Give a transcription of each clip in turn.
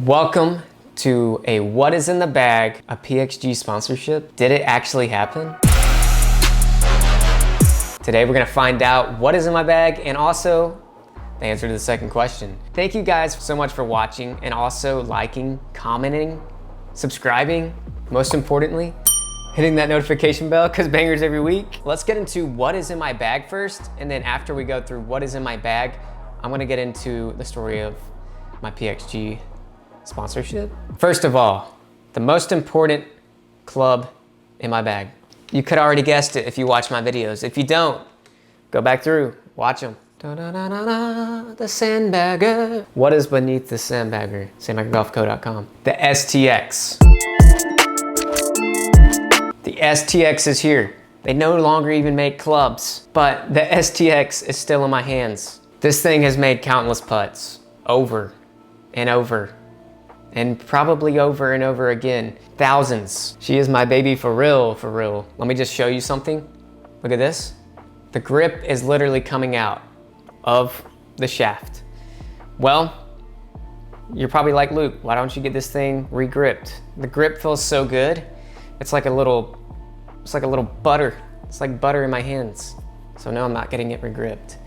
Welcome to a What is in the Bag, a PXG sponsorship. Did it actually happen? Today we're gonna find out what is in my bag and also the answer to the second question. Thank you guys so much for watching and also liking, commenting, subscribing, most importantly, hitting that notification bell because bangers every week. Let's get into what is in my bag first, and then after we go through what is in my bag, I'm gonna get into the story of my PXG sponsorship. First of all, the most important club in my bag. You could already guessed it if you watch my videos. If you don't, go back through, watch them. Da, da, da, da, da, the Sandbagger. What is beneath the Sandbagger? Sandbaggergolfco.com. The STX. The STX is here. They no longer even make clubs, but the STX is still in my hands. This thing has made countless putts over and over and probably over and over again. Thousands. She is my baby for real, for real. Let me just show you something. Look at this. The grip is literally coming out of the shaft. Well, you're probably like, Luke, why don't you get this thing re-gripped? The grip feels so good. It's like a little butter. It's like butter in my hands. So no, I'm not getting it re-gripped.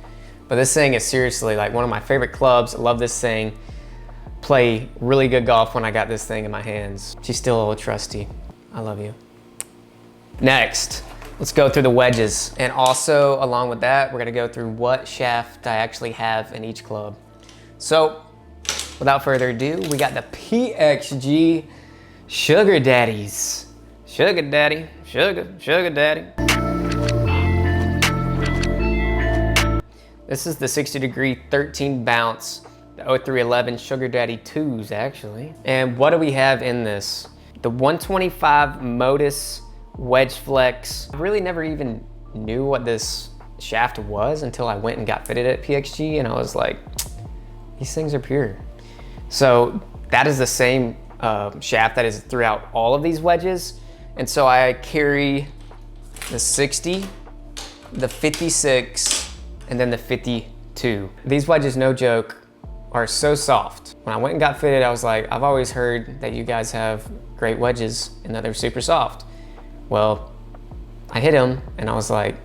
But this thing is seriously like one of my favorite clubs. I love this thing. Play really good golf when I got this thing in my hands. She's still a little trusty. I love you. Next, let's go through the wedges. And also along with that, we're gonna go through what shaft I actually have in each club. So without further ado, we got the PXG Sugar Daddies. Sugar Daddy, Sugar Daddy. This is the 60-degree 13 bounce. The 0311 Sugar Daddy 2s actually. And what do we have in this? The 125 Modus Wedge Flex. I really never even knew what this shaft was until I went and got fitted at PXG, and I was like, these things are pure. So that is the same shaft that is throughout all of these wedges. And so I carry the 60, the 56, and then the 52. These wedges, no joke, are so soft. When I went and got fitted, I was like, I've always heard that you guys have great wedges and that they're super soft. Well, I hit them and I was like,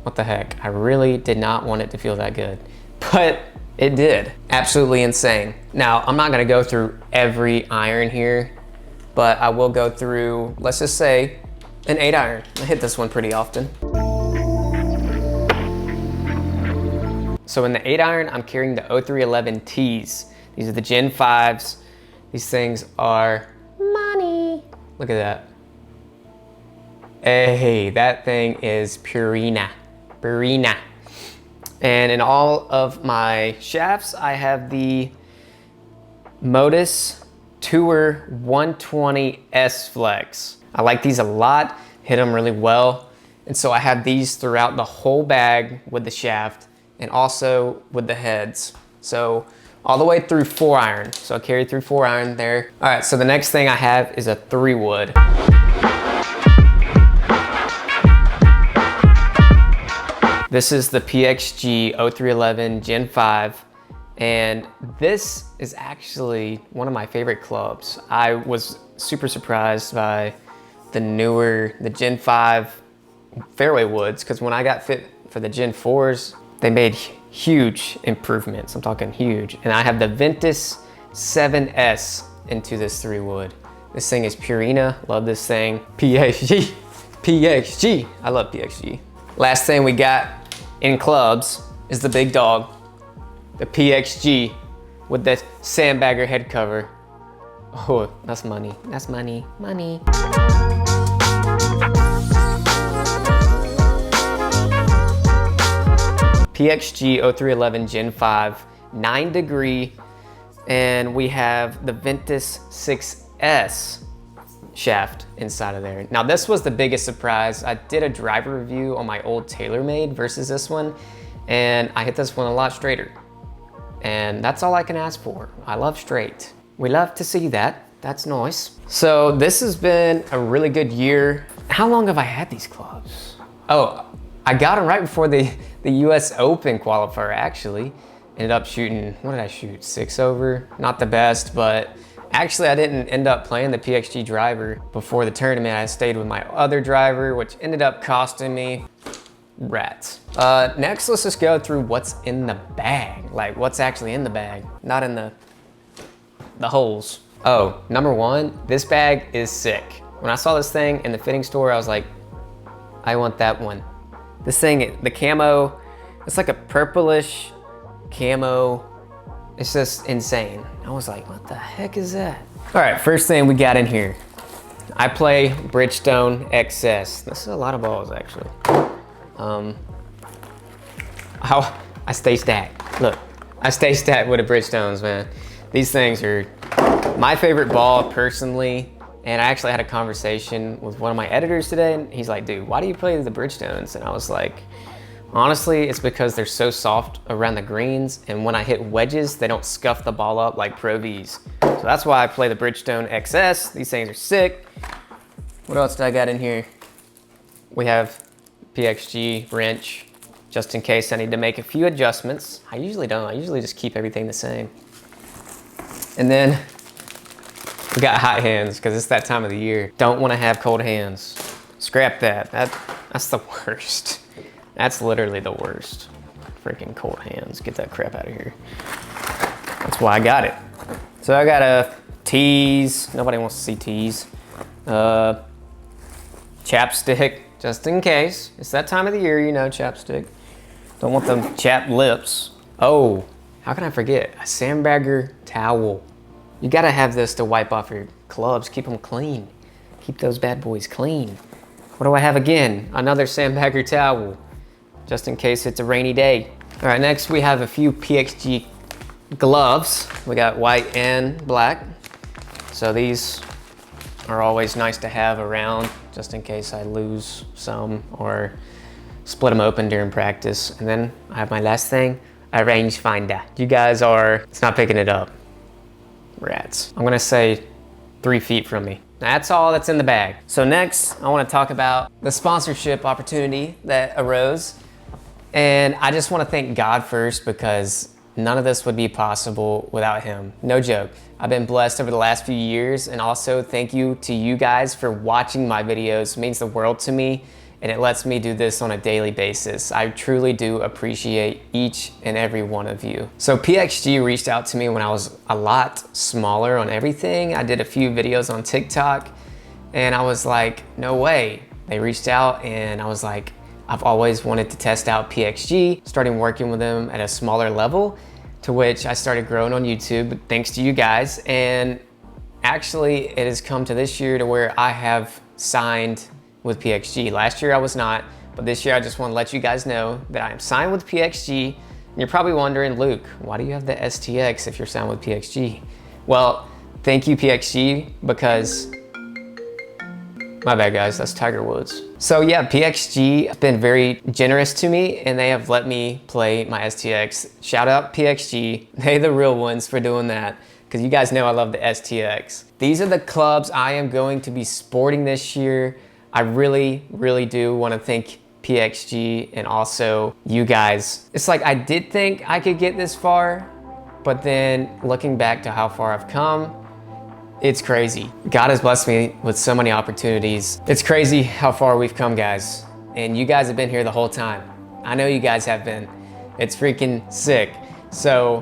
what the heck? I really did not want it to feel that good, but it did. Absolutely insane. Now, I'm not gonna go through every iron here, but I will go through, let's just say, an 8-iron. I hit this one pretty often. So in the 8-iron, I'm carrying the 0311 Ts. These are the Gen 5s. These things are money. Look at that. Hey, that thing is Purina. Purina. And in all of my shafts, I have the Modus Tour 120 S Flex. I like these a lot, hit them really well. And so I have these throughout the whole bag with the shaft and also with the heads. So all the way through 4-iron. So I carry through 4-iron there. All right, so the next thing I have is a 3-wood. This is the PXG 0311 Gen 5. And this is actually one of my favorite clubs. I was super surprised by the Gen 5 fairway woods, because when I got fit for the Gen 4s, they made huge improvements. I'm talking huge. And I have the Ventus 7S into this 3-wood. This thing is Purina, love this thing. PXG, PXG, I love PXG. Last thing we got in clubs is the big dog, the PXG with the Sandbagger head cover. Oh, that's money, that's money, money. PXG 0311 Gen 5, 9-degree, and we have the Ventus 6S shaft inside of there. Now this was the biggest surprise. I did a driver review on my old TaylorMade versus this one, and I hit this one a lot straighter. And that's all I can ask for. I love straight. We love to see that. That's nice. So this has been a really good year. How long have I had these clubs? Oh, I got them right before the US Open qualifier actually. Ended up shooting, what did I shoot? 6 over, not the best, but actually I didn't end up playing the PXG driver before the tournament. I stayed with my other driver, which ended up costing me rats. Next, let's just go through what's in the bag. Like what's actually in the bag, not in the holes. Oh, number one, this bag is sick. When I saw this thing in the fitting store, I was like, I want that one. This thing, the camo, it's like a purplish camo. It's just insane. I was like, what the heck is that? All right, first thing we got in here. I play Bridgestone XS. This is a lot of balls, actually. I stay stacked. Look, I stay stacked with the Bridgestones, man. These things are my favorite ball personally. And I actually had a conversation with one of my editors today, and he's like, dude, why do you play the Bridgestones? And I was like, honestly, it's because they're so soft around the greens, and when I hit wedges, they don't scuff the ball up like Pro Vs. So that's why I play the Bridgestone XS. These things are sick. What else did I got in here? We have PXG wrench, just in case I need to make a few adjustments. I usually don't. I usually just keep everything the same. And then we got hot hands, because it's that time of the year. Don't want to have cold hands. Scrap that. That's the worst. That's literally the worst. Freaking cold hands. Get that crap out of here. That's why I got it. So I got a tease. Nobody wants to see tease. Chapstick, just in case. It's that time of the year, you know, chapstick. Don't want them chapped lips. Oh, how can I forget? A Sandbagger towel. You gotta have this to wipe off your clubs. Keep them clean. Keep those bad boys clean. What do I have again? Another Sandbagger towel, just in case it's a rainy day. All right, next we have a few PXG gloves. We got white and black. So these are always nice to have around, just in case I lose some or split them open during practice. And then I have my last thing, a rangefinder. You guys are, it's not picking it up. Rats. I'm gonna say 3 feet from me. That's all that's in the bag. So next, I wanna talk about the sponsorship opportunity that arose. And I just wanna thank God first, because none of this would be possible without him. No joke. I've been blessed over the last few years, and also thank you to you guys for watching my videos. It means the world to me, and it lets me do this on a daily basis. I truly do appreciate each and every one of you. So PXG reached out to me when I was a lot smaller on everything. I did a few videos on TikTok, and I was like, no way. They reached out, and I was like, I've always wanted to test out PXG, starting working with them at a smaller level, to which I started growing on YouTube thanks to you guys. And actually it has come to this year to where I have signed with PXG. Last year I was not, but this year I just want to let you guys know that I am signed with PXG. And you're probably wondering, Luke, why do you have the STX if you're signed with PXG? Well, thank you PXG, because my bad guys, that's Tiger Woods. So yeah, PXG has been very generous to me, and they have let me play my STX. Shout out PXG, they the real ones for doing that, because you guys know I love the STX. These are the clubs I am going to be sporting this year. I really, really do want to thank PXG and also you guys. It's like I did think I could get this far, but then looking back to how far I've come, it's crazy. God has blessed me with so many opportunities. It's crazy how far we've come, guys. And you guys have been here the whole time. I know you guys have been. It's freaking sick. So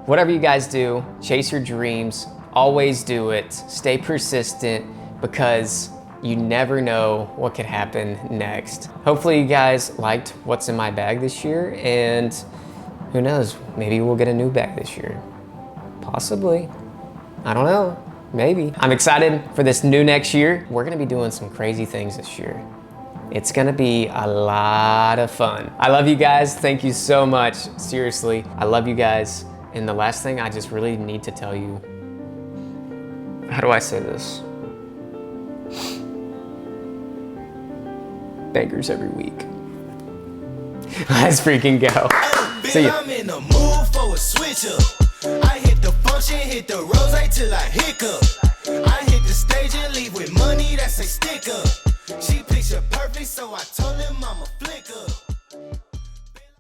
whatever you guys do, chase your dreams, always do it. Stay persistent, because you never know what could happen next. Hopefully you guys liked what's in my bag this year, and who knows, maybe we'll get a new bag this year. Possibly, I don't know. Maybe. I'm excited for this new next year. We're gonna be doing some crazy things this year. It's gonna be a lot of fun. I love you guys. Thank you so much. Seriously, I love you guys. And the last thing I just really need to tell you, how do I say this? Bangers every week. Let's freaking go. See ya. I'm in the mood for a switch up. I hit the function, hit the rose till I hiccup. I hit the stage and leave with money that's a stick up.